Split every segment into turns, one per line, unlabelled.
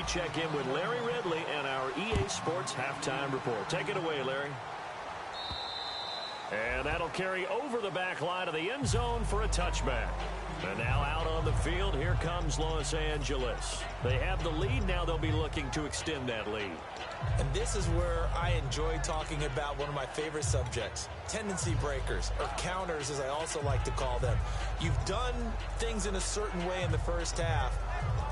check in with Larry Ridley and our EA Sports Halftime Report. Take it away, Larry. And that'll carry over the back line of the end zone for a touchback. And now out on the field, here comes Los Angeles. They have the lead. Now they'll be looking to extend that lead.
And this is where I enjoy talking about one of my favorite subjects, tendency breakers, or counters as I also like to call them. You've done things in a certain way in the first half,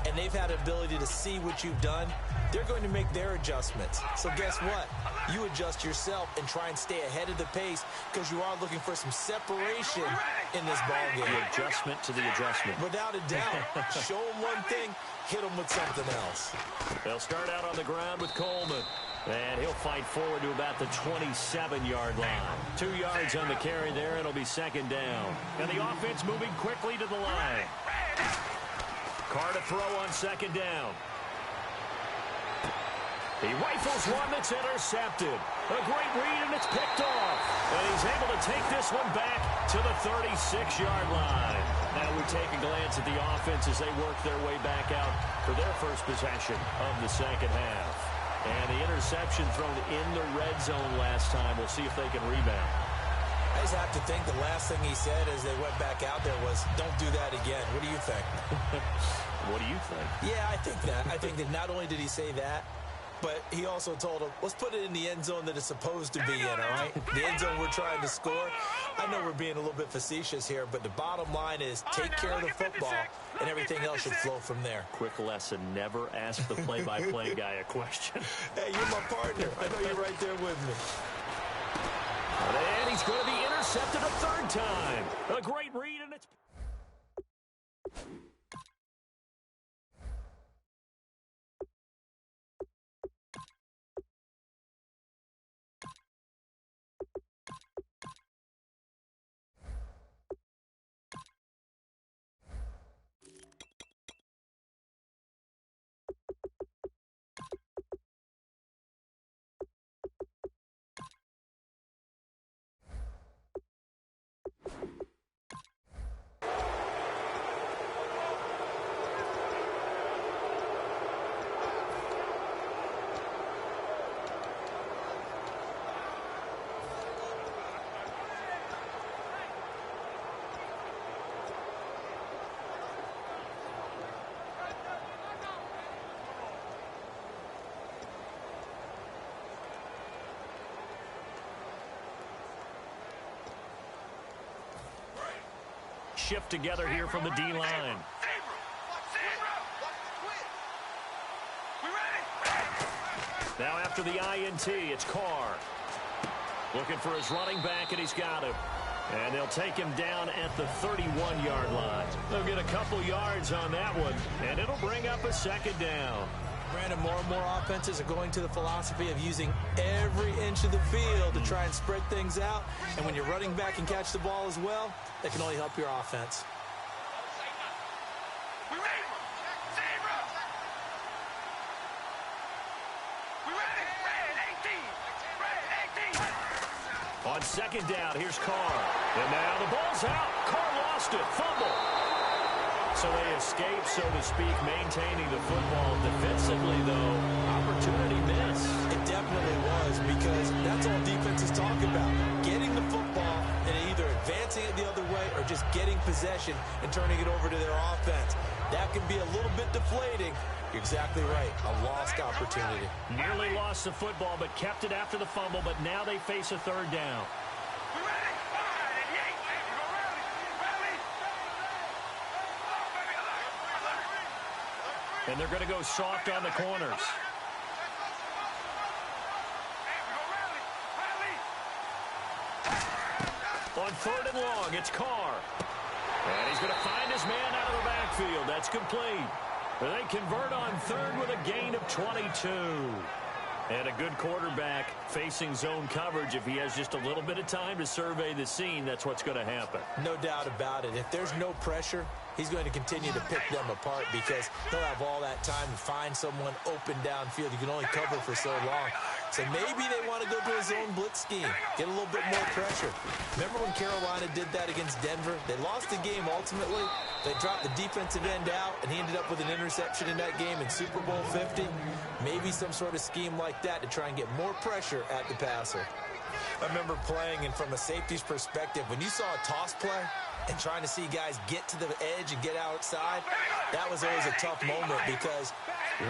and they've had the ability to see what you've done. They're going to make their adjustments. So guess what? You adjust yourself and try and stay ahead of the pace because you are looking for some separation in this ballgame.
The adjustment to the adjustment.
Without a doubt. Show them one thing, hit them with something else.
They'll start out on the ground with Coleman. And he'll fight forward to about the 27-yard line. 2 yards on the carry there. It'll be second down. And the offense moving quickly to the line. Carr to throw on second down. He rifles one that's intercepted. A great read, and it's picked off. And he's able to take this one back to the 36-yard line. Now we take a glance at the offense as they work their way back out for their first possession of the second half. And the interception thrown in the red zone last time. We'll see if they can rebound.
I just have to think the last thing he said as they went back out there was, don't do that again. What do you think?
What do you think?
Yeah, I think that. I think that not only did he say that, but he also told him, let's put it in the end zone that it's supposed to be in, all right? The end zone we're trying to score. I know we're being a little bit facetious here, but the bottom line is take care of the football, and everything else should flow from there.
Quick lesson, never ask the play-by-play guy a question.
Hey, you're my partner. I know you're right there with me.
And he's going to be intercepted a third time. A great read, and it's... Shift together here from the D-line. Now after the INT, it's Carr. Looking for his running back, and he's got him. And they'll take him down at the 31-yard line. They'll get a couple yards on that one, and it'll bring up a second down.
Brandon, more and more offenses are going to the philosophy of using every inch of the field to try and spread things out. And when you're running back and catch the ball as well, that can only help your offense.
On second down, here's Carr. And now the ball's out. Carr lost it. Fumble. So they escape, so to speak, maintaining the football defensively, though. Opportunity miss.
It definitely was, because that's all defenses talk about. Getting the football and either advancing it the other way or just getting possession and turning it over to their offense. That can be a little bit deflating. You're exactly right. A lost opportunity.
Nearly lost the football, but kept it after the fumble, but now they face a third down. And they're going to go soft on the corners. On third and long, it's Carr. And he's going to find his man out of the backfield. That's complete. And they convert on third with a gain of 22. And a good quarterback facing zone coverage. If he has just a little bit of time to survey the scene, that's what's going to happen.
No doubt about it. If there's no pressure, he's going to continue to pick them apart because he'll have all that time to find someone open downfield. You can only cover for so long. So maybe they want to go to a zone blitz scheme, get a little bit more pressure. Remember when Carolina did that against Denver? They lost the game ultimately. They dropped the defensive end out, and he ended up with an interception in that game in Super Bowl 50. Maybe some sort of scheme like that to try and get more pressure at the passer. I remember playing, and from a safety's perspective, when you saw a toss play and trying to see guys get to the edge and get outside, that was always a tough moment because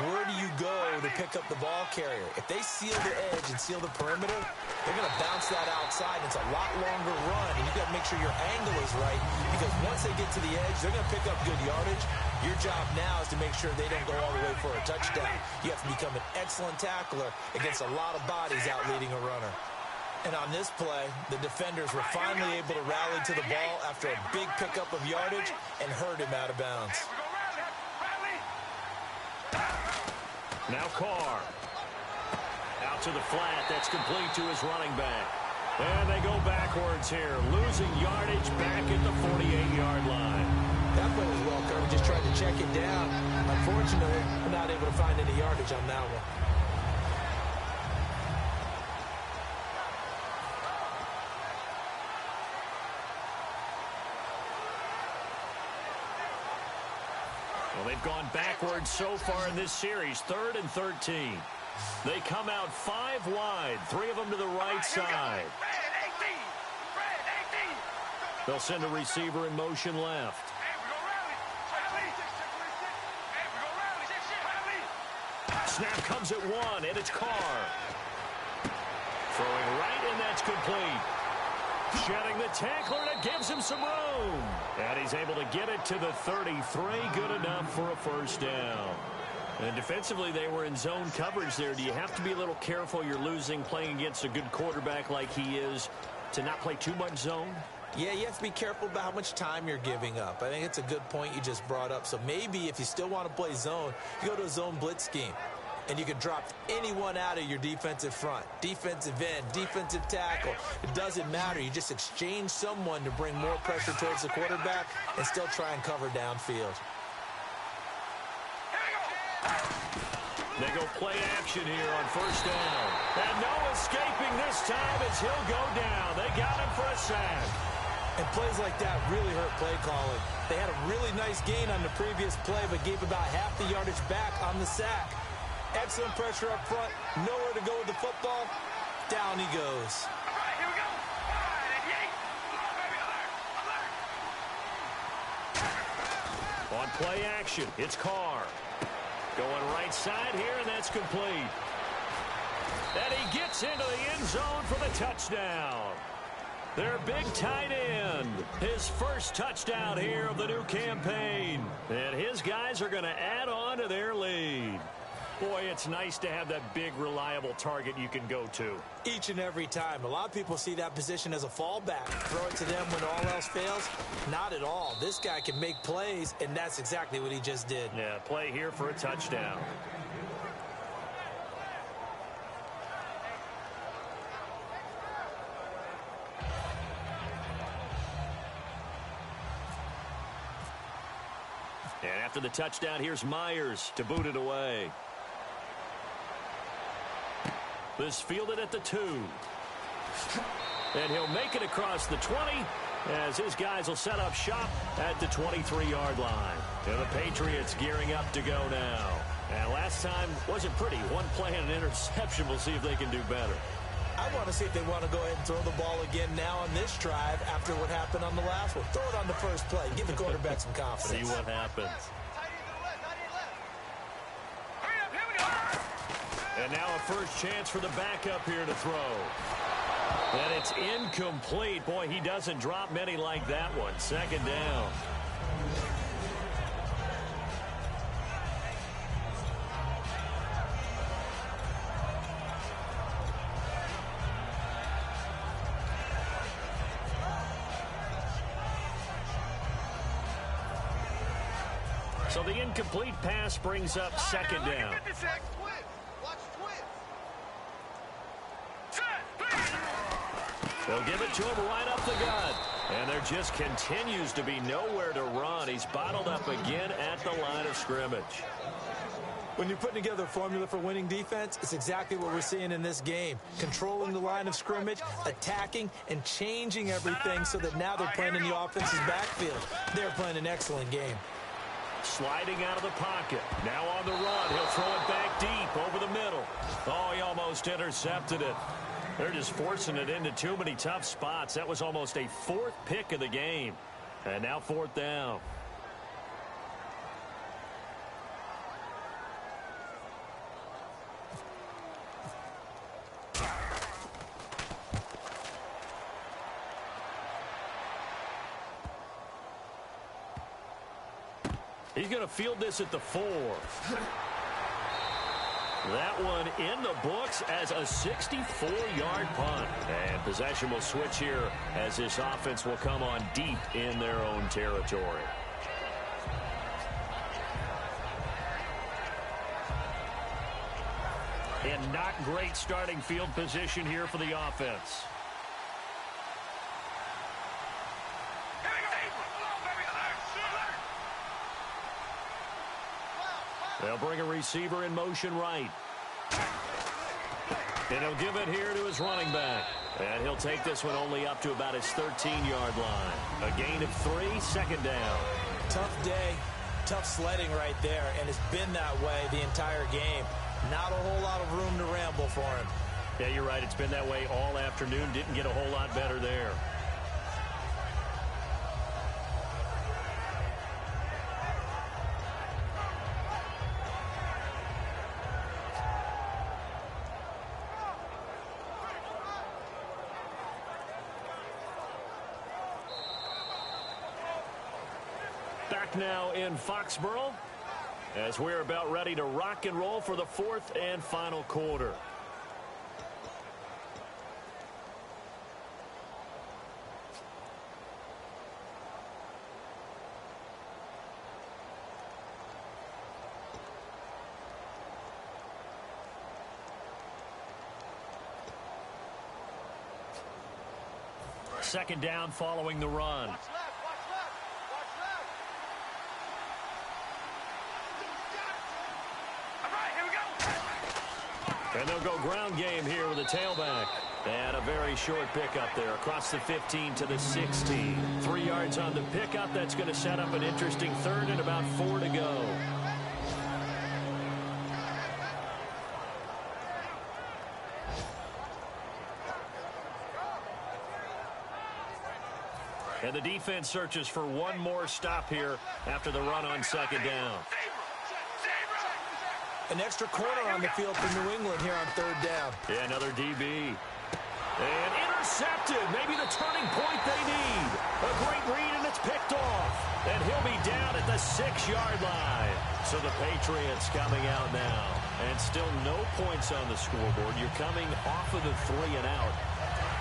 where do you go to pick up the ball carrier? If they seal the edge and seal the perimeter, they're going to bounce that outside. It's a lot longer run, and you've got to make sure your angle is right because once they get to the edge, they're going to pick up good yardage. Your job now is to make sure they don't go all the way for a touchdown. You have to become an excellent tackler against a lot of bodies out leading a runner. And on this play, the defenders were finally able to rally to the ball after a big pickup of yardage and hurt him out of bounds.
Now Carr. Out to the flat. That's complete to his running back. And they go backwards here. Losing yardage back at the 48-yard line.
That play was well covered. Just tried to check it down. Unfortunately, we're not able to find any yardage on that one.
Well, they've gone backwards so far in this series, 3rd and 13. They come out 5 wide, 3 of them to the right side. They'll send a receiver in motion left. Snap comes at 1, and it's Carr. Throwing right, and that's complete. Shedding the tackler, and it gives him some room. And he's able to get it to the 33. Good enough for a first down. And defensively, they were in zone coverage there. Do you have to be a little careful? You're losing playing against a good quarterback like he is to not play too much zone?
Yeah, you have to be careful about how much time you're giving up. I think it's a good point you just brought up. So maybe if you still want to play zone, you go to a zone blitz scheme. And you can drop anyone out of your defensive front, defensive end, defensive tackle. It doesn't matter. You just exchange someone to bring more pressure towards the quarterback and still try and cover downfield.
They go play action here on first down. And no escaping this time as he'll go down. They got him for a sack.
And plays like that really hurt play calling. They had a really nice gain on the previous play, but gave about half the yardage back on the sack. Excellent pressure up front. Nowhere to go with the football. Down he goes.
On play action, it's Carr. Going right side here, and that's complete. And he gets into the end zone for the touchdown. Their big tight end. His first touchdown here of the new campaign. And his guys are going to add on to their lead. Boy, it's nice to have that big, reliable target you can go to.
Each and every time. A lot of people see that position as a fallback. Throw it to them when all else fails. Not at all. This guy can make plays, and that's exactly what he just did.
Yeah, play here for a touchdown. And after the touchdown, here's Myers to boot it away. This fielded at the 2. And he'll make it across the 20 as his guys will set up shop at the 23-yard line. And the Patriots gearing up to go now. And last time wasn't pretty. One play and an interception. We'll see if they can do better.
I want to see if they want to go ahead and throw the ball again now on this drive after what happened on the last one. Throw it on the first play. Give the quarterback some confidence.
See what happens. And now a first chance for the backup here to throw. And it's incomplete. Boy, he doesn't drop many like that one. Second down. So the incomplete pass brings up second down. They'll give it to him right up the gut. And there just continues to be nowhere to run. He's bottled up again at the line of scrimmage.
When you're putting together a formula for winning defense, it's exactly what we're seeing in this game. Controlling the line of scrimmage, attacking, and changing everything so that now they're playing in the offense's backfield. They're playing an excellent game.
Sliding out of the pocket. Now on the run. He'll throw it back deep over the middle. Oh, he almost intercepted it. They're just forcing it into too many tough spots. That was almost a fourth pick of the game. And now fourth down. He's going to field this at the 4. That one in the books as a 64-yard punt. And possession will switch here as this offense will come on deep in their own territory. And not great starting field position here for the offense. They'll bring a receiver in motion right. And he'll give it here to his running back. And he'll take this one only up to about his 13-yard line. A gain of 3, second down.
Tough day, tough sledding right there, and it's been that way the entire game. Not a whole lot of room to ramble for him.
Yeah, you're right. It's been that way all afternoon. Didn't get a whole lot better there. Back now in Foxborough as we're about ready to rock and roll for the fourth and final quarter. Second down following the run. And they'll go ground game here with a tailback. And a very short pickup there across the 15 to the 16. 3 yards on the pickup. That's going to set up an interesting third and about 4 to go. And the defense searches for one more stop here after the run on second down.
An extra corner on the field for New England here on third down.
Yeah, another DB. And intercepted. Maybe the turning point they need. A great read, and it's picked off. And he'll be down at the 6-yard line. So the Patriots coming out now. And still no points on the scoreboard. You're coming off of the 3 and out.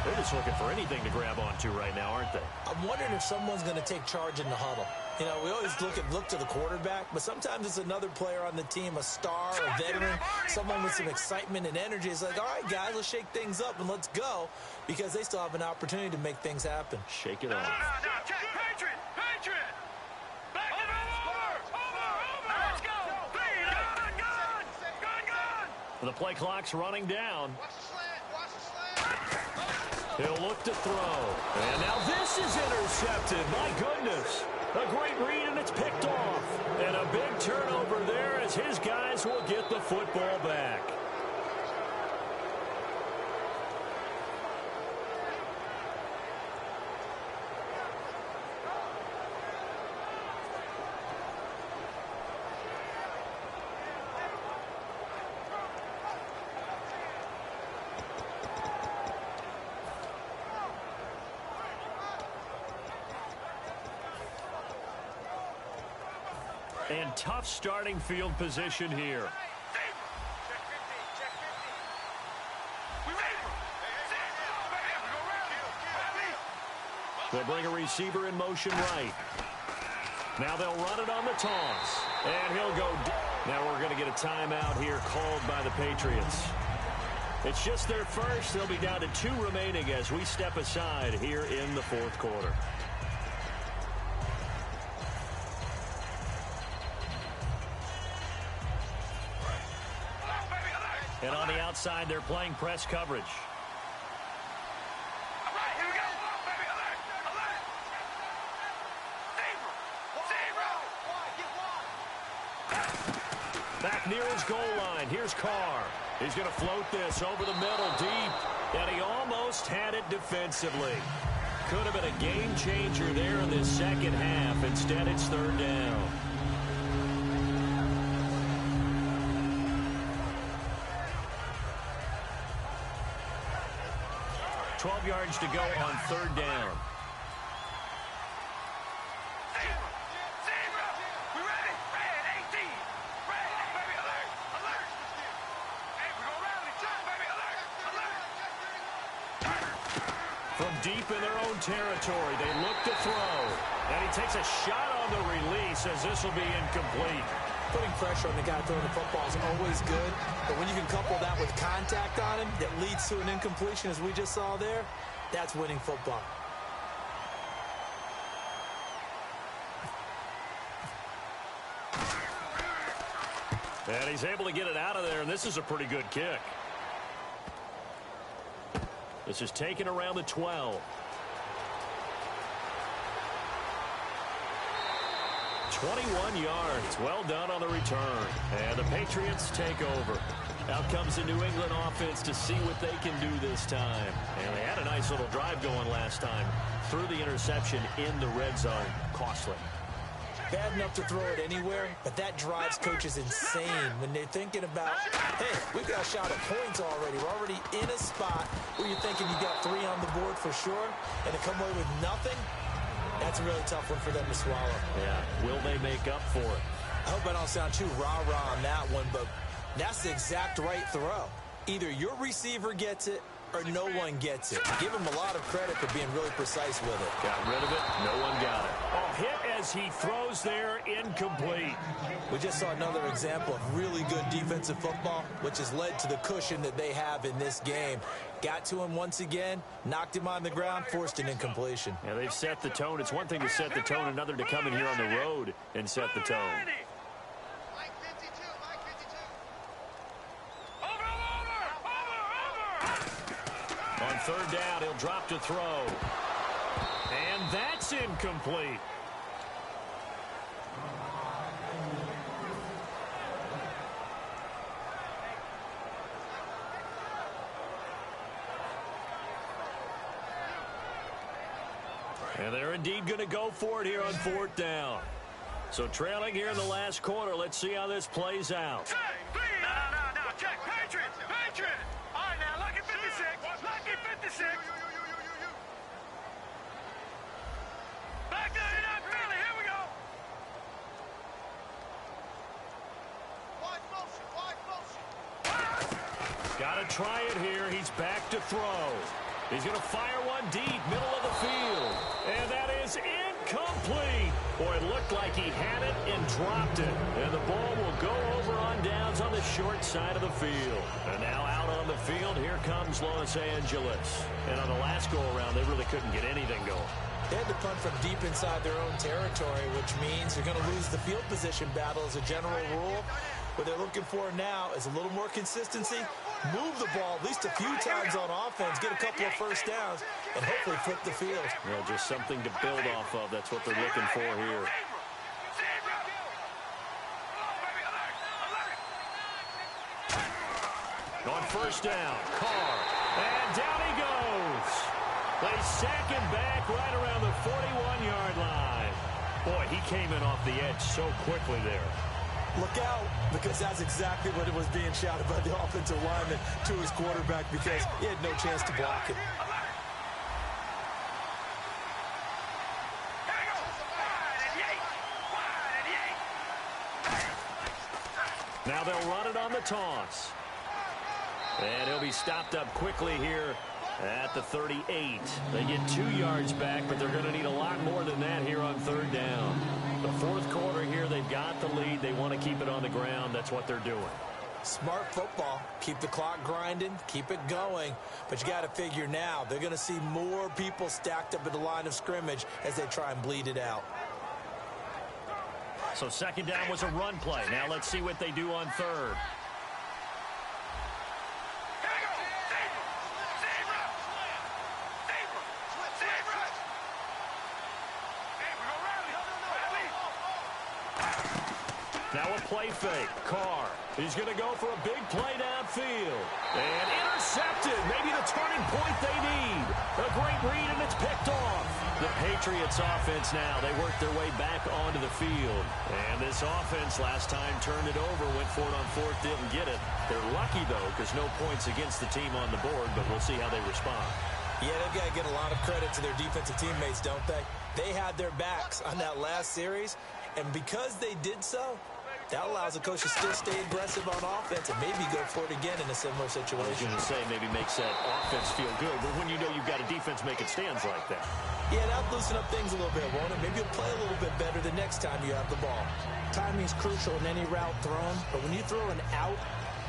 They're just looking for anything to grab onto right now, aren't they?
I'm wondering if someone's going to take charge in the huddle. You know, we always look to the quarterback, but sometimes it's another player on the team, a star, a veteran, someone with some excitement and energy. It's like, all right, guys, let's shake things up and let's go, because they still have an opportunity to make things happen.
Shake it off.
Patriot! Back over! Let's go! Gun!
The play clock's running down.
Watch the slant!
He'll look to throw. And now this is intercepted. My goodness. A great read, and it's picked off. And a big turnover there as his guys will get the football back. And tough starting field position here. They'll bring a receiver in motion right. Now they'll run it on the toss. And he'll go. Now we're going to get a timeout here called by the Patriots. It's just their first. They'll be down to 2 remaining as we step aside here in the fourth quarter. And on the outside, they're playing press coverage. Back near his goal line. Here's Carr. He's going to float this over the middle deep. And he almost had it defensively. Could have been a game changer there in this second half. Instead, it's third down. $12 yards to go on third down. From deep in their own territory, they look to throw. And he takes a shot on the release as this will be incomplete.
Putting pressure on the guy throwing the football is always good, but when you can couple that with contact on him that leads to an incompletion, as we just saw there, that's winning football.
And he's able to get it out of there, and this is a pretty good kick. This is taken around the 12. 21 yards. Well done on the return. And the Patriots take over. Out comes the New England offense to see what they can do this time. And they had a nice little drive going last time. Threw the interception in the red zone. Costly.
Bad enough to throw it anywhere, but that drives coaches insane when they're thinking about, hey, we've got a shot at points already. We're already in a spot where you're thinking you got 3 on the board for sure, and to come away with nothing, that's a really tough one for them to swallow.
Yeah, will they make up for it?
I hope I don't sound too rah-rah on that one, but that's the exact right throw. Either your receiver gets it or no one gets it. Give him a lot of credit for being really precise with it.
Got rid of it. No one got it. Oh, hit as he throws there, incomplete.
We just saw another example of really good defensive football, which has led to the cushion that they have in this game. Got to him once again, knocked him on the ground, forced an incompletion.
Yeah, they've set the tone. It's one thing to set the tone, another to come in here on the road and set the tone. On third down, he'll drop to throw. And that's incomplete. And they're indeed going to go for it here on fourth down. So trailing here in the last quarter. Let's see how this plays out.
No, check. Patriots. All right, now, lucky 56. Lucky 56. Back to it up, Philly. Here we go. Wide motion.
Got to try it here. He's back to throw. He's going to fire one deep, middle of the field. And that is incomplete. Boy, it looked like he had it and dropped it. And the ball will go over on downs on the short side of the field. And now out on the field, here comes Los Angeles. And on the last go-around, they really couldn't get anything going.
They had to punt from deep inside their own territory, which means they're going to lose the field position battle as a general rule. What they're looking for now is a little more consistency, move the ball at least a few times on offense, get a couple of first downs, and hopefully flip the field.
Well, just something to build off of. That's what they're looking for here. On first down, Carr, and down he goes. They sack him back right around the 41-yard line. Boy, he came in off the edge so quickly there.
Look out, because that's exactly what it was being shouted by the offensive lineman to his quarterback, because he had no chance to block it.
Now they'll run it on the toss. And he'll be stopped up quickly here at the 38. They get 2 yards back, but they're going to need a lot more than that here on third down. The fourth quarter here, they've got the lead. They want to keep it on the ground. That's what they're doing.
Smart football. Keep the clock grinding, keep it going. But you got to figure now, they're going to see more people stacked up at the line of scrimmage as they try and bleed it out.
So second down was a run play. Now let's see what they do on third. Now a play fake. Carr. He's going to go for a big play downfield. And intercepted. Maybe the turning point they need. A great read, and it's picked off. The Patriots offense now. They work their way back onto the field. And this offense last time turned it over, went for it on fourth, didn't get it. They're lucky, though, because no points against the team on the board, but we'll see how they respond.
Yeah, they've got to get a lot of credit to their defensive teammates, don't they? They had their backs on that last series, and because they did so, that allows the coach to still stay aggressive on offense and maybe go for it again in a similar situation.
I was going to say maybe makes that offense feel good, but when you know you've got a defense making stands like that.
Yeah, that'll loosen up things a little bit, won't it? Maybe you'll play a little bit better the next time you have the ball. Timing is crucial in any route thrown, but when you throw an out,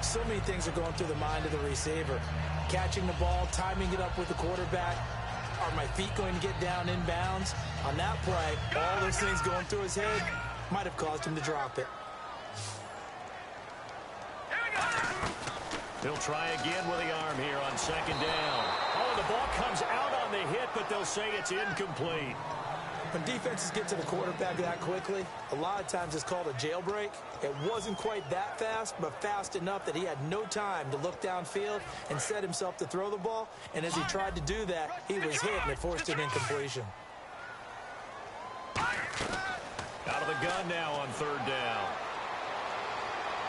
so many things are going through the mind of the receiver. Catching the ball, timing it up with the quarterback. Are my feet going to get down inbounds? On that play, all those things going through his head might have caused him to drop it.
He'll try again with the arm here on second down. Oh, the ball comes out on the hit, but they'll say it's incomplete.
When defenses get to the quarterback that quickly, a lot of times it's called a jailbreak. It wasn't quite that fast, but fast enough that he had no time to look downfield and set himself to throw the ball. And as he tried to do that, he was hit and it forced an incompletion.
Out of the gun now on third down.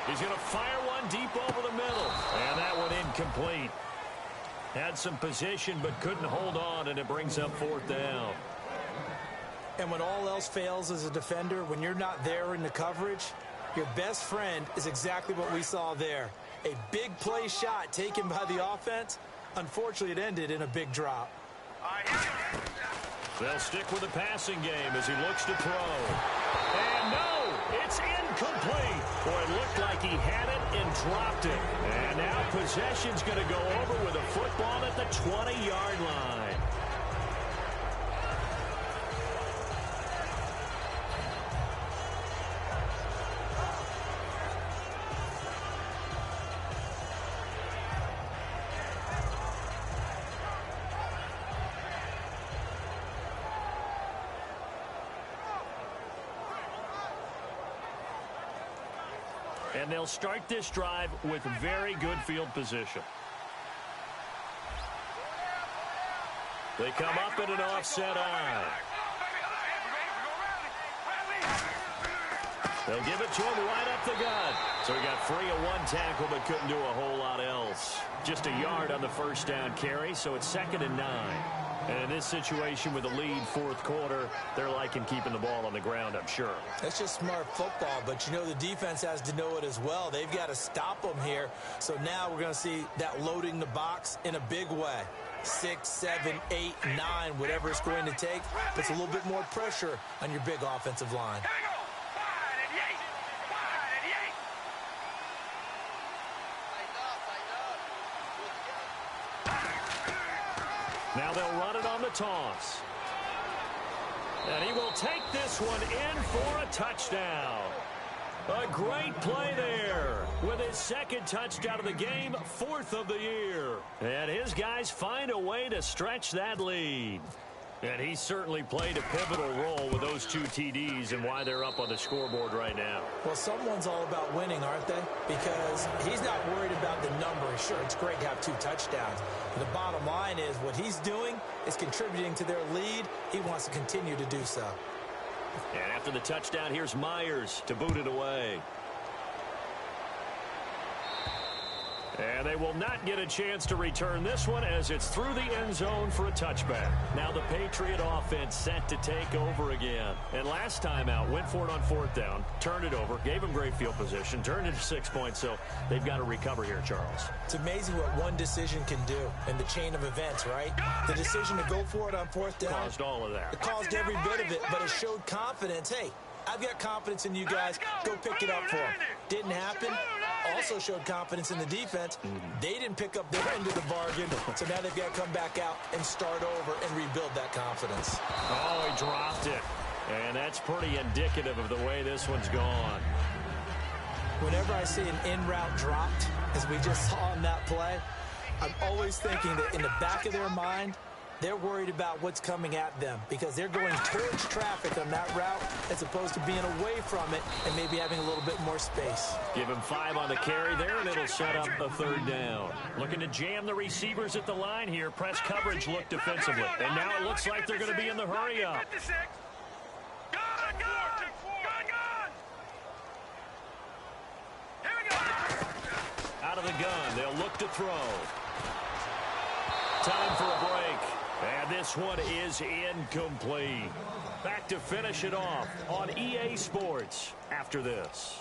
He's going to fire one deep over the middle. And that one incomplete. Had some position but couldn't hold on, and it brings up fourth down.
And when all else fails as a defender, when you're not there in the coverage, your best friend is exactly what we saw there. A big play shot taken by the offense. Unfortunately, it ended in a big drop.
They'll stick with the passing game as he looks to throw. And no, it's incomplete. Boy, it looked like he had it and dropped it. And now possession's going to go over with a football at the 20-yard line. And they'll start this drive with very good field position. They come up in an offset eye. They'll give it to him right up the gut. So he got free of one tackle but couldn't do a whole lot else. Just a yard on the first down carry, so it's 2nd and 9. And in this situation with the lead fourth quarter, they're liking keeping the ball on the ground, I'm sure.
That's just smart football, but you know the defense has to know it as well. They've got to stop them here. So now we're going to see that loading the box in a big way. 6, 7, 8, 9, whatever it's going to take. Puts a little bit more pressure on your big offensive line.
Now they'll run it on the toss. And he will take this one in for a touchdown. A great play there with his second touchdown of the game, 4th of the year. And his guys find a way to stretch that lead. And he certainly played a pivotal role with those 2 TDs and why they're up on the scoreboard right now.
Well, someone's all about winning, aren't they? Because he's not worried about the number. Sure, it's great to have 2 touchdowns. But the bottom line is what he's doing is contributing to their lead. He wants to continue to do so.
And after the touchdown, here's Myers to boot it away. And they will not get a chance to return this one as it's through the end zone for a touchback. Now the Patriot offense set to take over again. And last time out, went for it on 4th down, turned it over, gave them great field position, turned it to 6 points, so they've got to recover here, Charles.
It's amazing what one decision can do in the chain of events, right? The decision to go for it on 4th down.
Caused all of that.
It caused every bit of it, but it showed confidence. Hey, I've got confidence in you guys. Go pick it up for them. Didn't happen. Also showed confidence in the defense. They didn't pick up their end of the bargain, so now they've got to come back out and start over and rebuild that confidence.
Oh, he dropped it. And that's pretty indicative of the way this one's gone.
Whenever I see an in-route dropped, as we just saw in that play, I'm always thinking that in the back of their mind, they're worried about what's coming at them because they're going towards traffic on that route as opposed to being away from it and maybe having a little bit more space.
Give him 5 on the carry there, and it'll set up a 3rd down. Looking to jam the receivers at the line here. Press coverage look defensively. And now it looks like they're going to be in the hurry-up. Out of the gun, they'll look to throw. Time for a break. And this one is incomplete. Back to finish it off on EA Sports after this.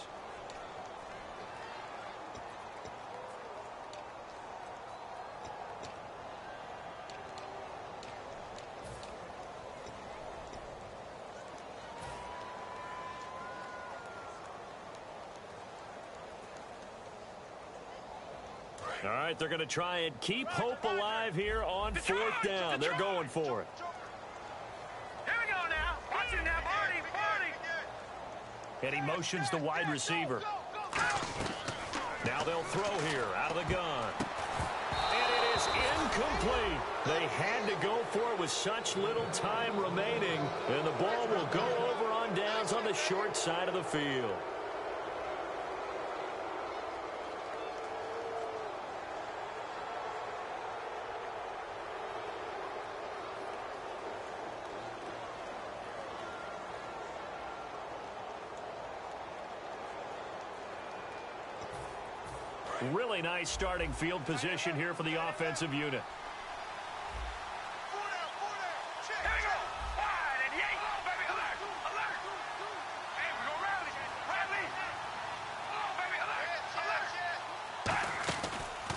All right, they're going to try and keep hope alive here on 4th down. They're going for it.
Here we go now. Watch it now, Barney.
And he motions the wide receiver. Now they'll throw here out of the gun. And it is incomplete. They had to go for it with such little time remaining. And the ball will go over on downs on the short side of the field. Really nice starting field position here for the offensive unit.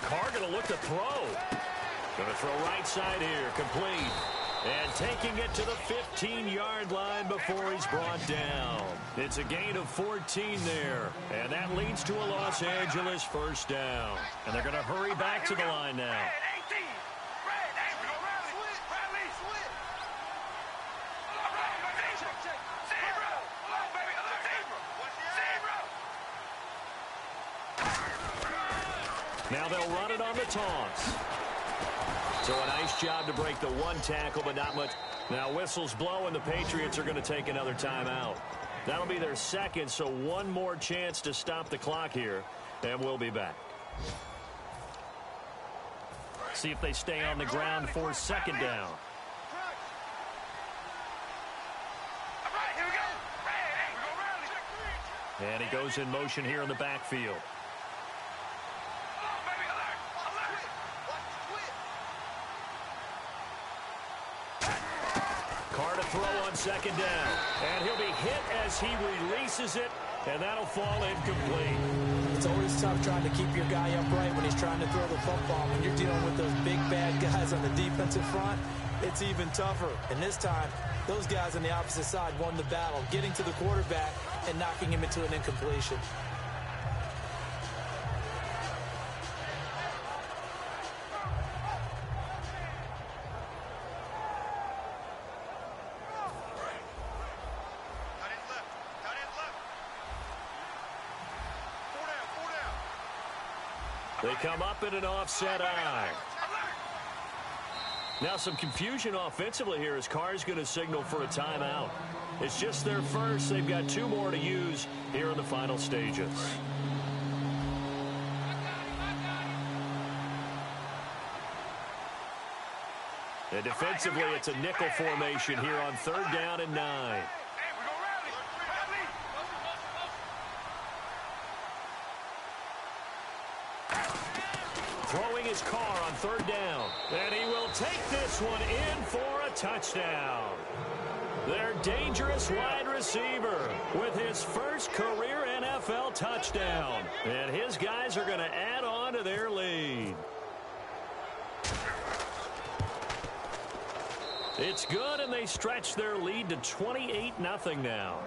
Carr going to look to throw. Going to throw right side here, complete. And taking it to the 15-yard line before he's brought down. It's a gain of 14 there. And that leads to a Los Angeles 1st down. And they're going to hurry back to the line now. Now they'll run it on the toss. So a nice job to break the 1 tackle, but not much. Now whistles blow, and the Patriots are going to take another timeout. That'll be their 2nd, so 1 more chance to stop the clock here, and we'll be back. See if they stay on the ground for 2nd down. And he goes in motion here in the backfield. Carr to throw on 2nd down. And he'll be hit as he releases it, and that'll fall incomplete.
It's always tough trying to keep your guy upright when he's trying to throw the football. When you're dealing with those big, bad guys on the defensive front, it's even tougher. And this time, those guys on the opposite side won the battle, getting to the quarterback and knocking him into an incompletion.
They come up in an offset eye. Now some confusion offensively here as Carr's going to signal for a timeout. It's just their first. They've got 2 more to use here in the final stages. And defensively, it's a nickel formation here on 3rd down and 9. Throwing his Carr on 3rd down. And he will take this one in for a touchdown. Their dangerous wide receiver with his first career NFL touchdown. And his guys are going to add on to their lead. It's good, and they stretch their lead to 28-0 now.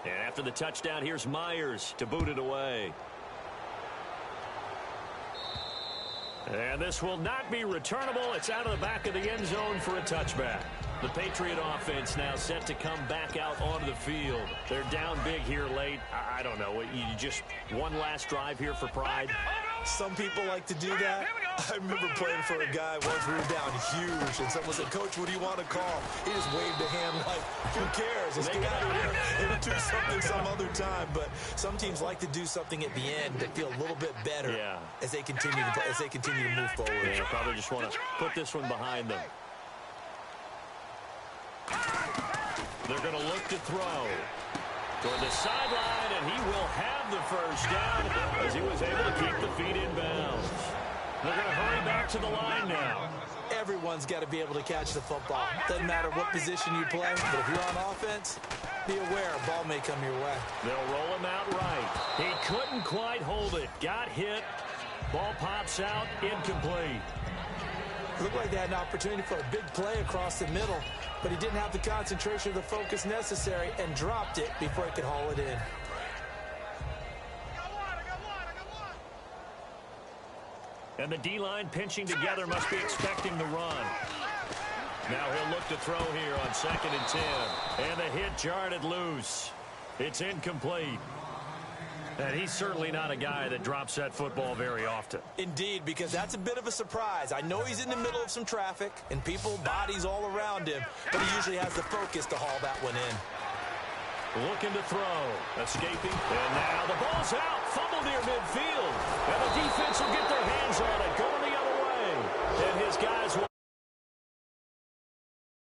And after the touchdown, here's Myers to boot it away. And this will not be returnable. It's out of the back of the end zone for a touchback. The Patriot offense now set to come back out onto the field. They're down big here late. I don't know. You just one last drive here for pride.
Some people like to do that. I remember playing for a guy once. We were down huge, and someone said, "Coach, what do you want to call?" He just waved a hand like, "Who cares? Let's get out of here. Maybe do something some other time." But some teams like to do something at the end that feel a little bit better as they continue to play, as they continue to move forward.
Yeah, probably just want to put this one behind them. They're going to look to throw toward the sideline, and he will have the first down as he was able to keep the feet in bounds. They're going to hurry back to the line now.
Everyone's got to be able to catch the football. Doesn't matter what position you play, but if you're on offense, be aware a ball may come your way.
They'll roll him out right. He couldn't quite hold it. Got hit. Ball pops out. Incomplete.
Looked like they had an opportunity for a big play across the middle, but he didn't have the concentration or the focus necessary and dropped it before he could haul it in.
And the D-line pinching together must be expecting the run. Now he'll look to throw here on 2nd and 10. And the hit jarred it loose. It's incomplete. And he's certainly not a guy that drops that football very often.
Indeed, because that's a bit of a surprise. I know he's in the middle of some traffic and people, bodies all around him, but he usually has the focus to haul that one in.
Looking to throw. Escaping. And now the ball's out. Fumble near midfield. And the defense will get their hands on it. Going the other way. And his guys will